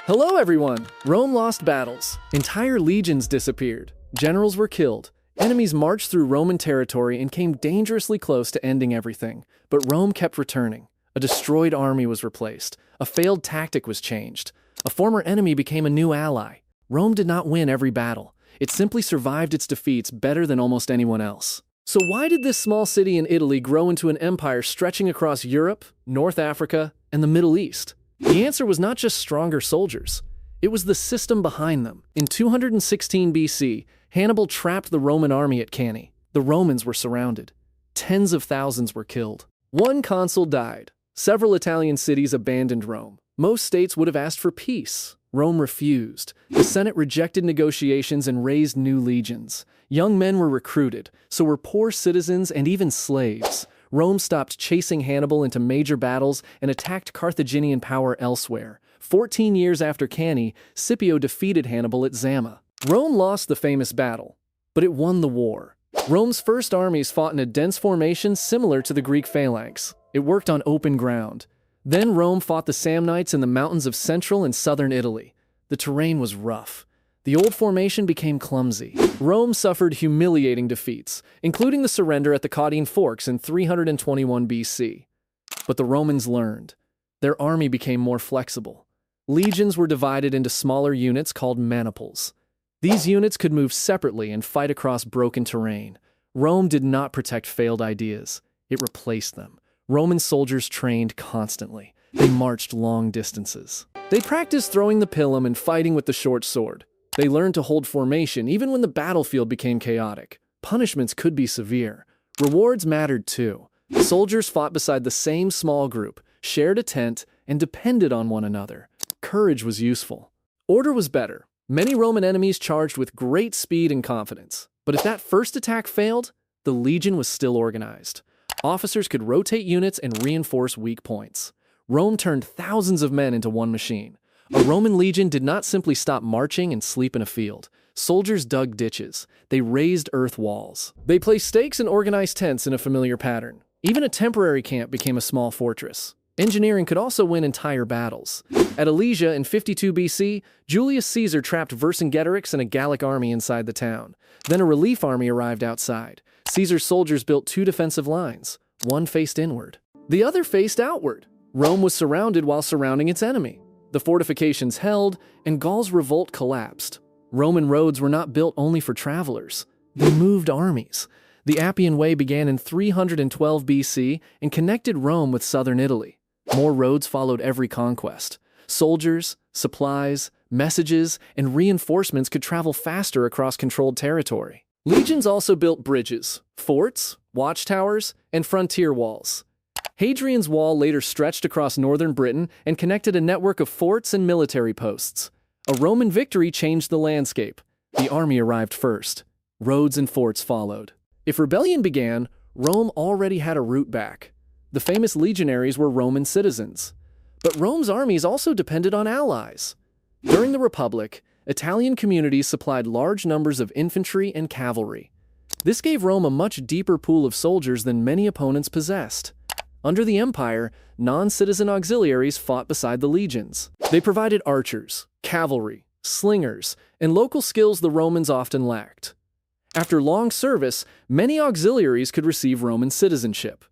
Hello everyone! Rome lost battles. Entire legions disappeared. Generals were killed. Enemies marched through Roman territory and came dangerously close to ending everything. But Rome kept returning. A destroyed army was replaced. A failed tactic was changed. A former enemy became a new ally. Rome did not win every battle. It simply survived its defeats better than almost anyone else. So why did this small city in Italy grow into an empire stretching across Europe, North Africa, and the Middle East? The answer was not just stronger soldiers. It was the system behind them. In 216 BC, Hannibal trapped the Roman army at Cannae. The Romans were surrounded. Tens of thousands were killed. One consul died. Several Italian cities abandoned Rome. Most states would have asked for peace. Rome refused. The Senate rejected negotiations and raised new legions. Young men were recruited, so were poor citizens and even slaves. Rome stopped chasing Hannibal into major battles and attacked Carthaginian power elsewhere. 14 years after Cannae, Scipio defeated Hannibal at Zama. Rome lost the famous battle, but it won the war. Rome's first armies fought in a dense formation similar to the Greek phalanx. It worked on open ground. Then Rome fought the Samnites in the mountains of central and southern Italy. The terrain was rough. The old formation became clumsy. Rome suffered humiliating defeats, including the surrender at the Caudine Forks in 321 BC. But the Romans learned. Their army became more flexible. Legions were divided into smaller units called maniples. These units could move separately and fight across broken terrain. Rome did not protect failed ideas. It replaced them. Roman soldiers trained constantly. They marched long distances. They practiced throwing the pilum and fighting with the short sword. They learned to hold formation even when the battlefield became chaotic. Punishments could be severe. Rewards mattered too. Soldiers fought beside the same small group, shared a tent, and depended on one another. Courage was useful. Order was better. Many Roman enemies charged with great speed and confidence. But if that first attack failed, the legion was still organized. Officers could rotate units and reinforce weak points. Rome turned thousands of men into one machine. A Roman legion did not simply stop marching and sleep in a field. Soldiers dug ditches. They raised earth walls. They placed stakes and organized tents in a familiar pattern. Even a temporary camp became a small fortress. Engineering could also win entire battles. At Alesia in 52 BC, Julius Caesar trapped Vercingetorix and a Gallic army inside the town. Then a relief army arrived outside. Caesar's soldiers built two defensive lines. One faced inward. The other faced outward. Rome was surrounded while surrounding its enemy. The fortifications held, and Gaul's revolt collapsed. Roman roads were not built only for travelers. They moved armies. The Appian Way began in 312 BC and connected Rome with southern Italy. More roads followed every conquest. Soldiers, supplies, messages, and reinforcements could travel faster across controlled territory. Legions also built bridges, forts, watchtowers, and frontier walls. Hadrian's Wall later stretched across northern Britain and connected a network of forts and military posts. A Roman victory changed the landscape. The army arrived first. Roads and forts followed. If rebellion began, Rome already had a route back. The famous legionaries were Roman citizens. But Rome's armies also depended on allies. During the Republic, Italian communities supplied large numbers of infantry and cavalry. This gave Rome a much deeper pool of soldiers than many opponents possessed. Under the empire, non-citizen auxiliaries fought beside the legions. They provided archers, cavalry, slingers, and local skills the Romans often lacked. After long service, many auxiliaries could receive Roman citizenship.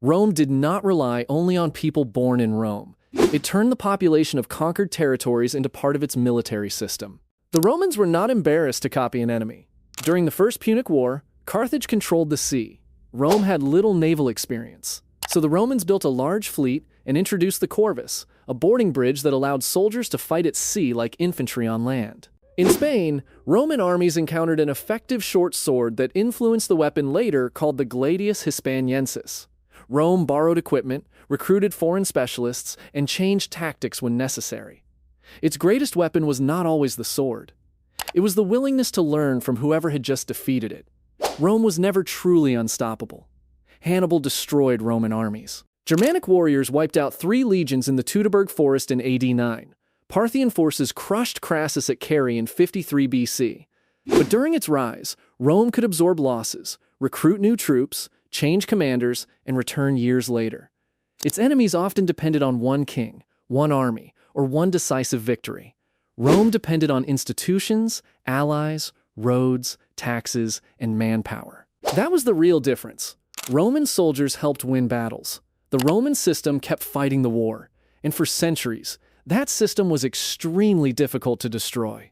Rome did not rely only on people born in Rome. It turned the population of conquered territories into part of its military system. The Romans were not embarrassed to copy an enemy. During the First Punic War, Carthage controlled the sea. Rome had little naval experience. So the Romans built a large fleet and introduced the corvus, a boarding bridge that allowed soldiers to fight at sea like infantry on land. In Spain, Roman armies encountered an effective short sword that influenced the weapon later called the gladius hispaniensis. Rome borrowed equipment, recruited foreign specialists, and changed tactics when necessary. Its greatest weapon was not always the sword. It was the willingness to learn from whoever had just defeated it. Rome was never truly unstoppable. Hannibal destroyed Roman armies. Germanic warriors wiped out 3 legions in the Teutoburg Forest in AD 9. Parthian forces crushed Crassus at Carrhae in 53 BC. But during its rise, Rome could absorb losses, recruit new troops, change commanders, and return years later. Its enemies often depended on one king, one army, or one decisive victory. Rome depended on institutions, allies, roads, taxes, and manpower. That was the real difference. Roman soldiers helped win battles. The Roman system kept fighting the war, and for centuries, that system was extremely difficult to destroy.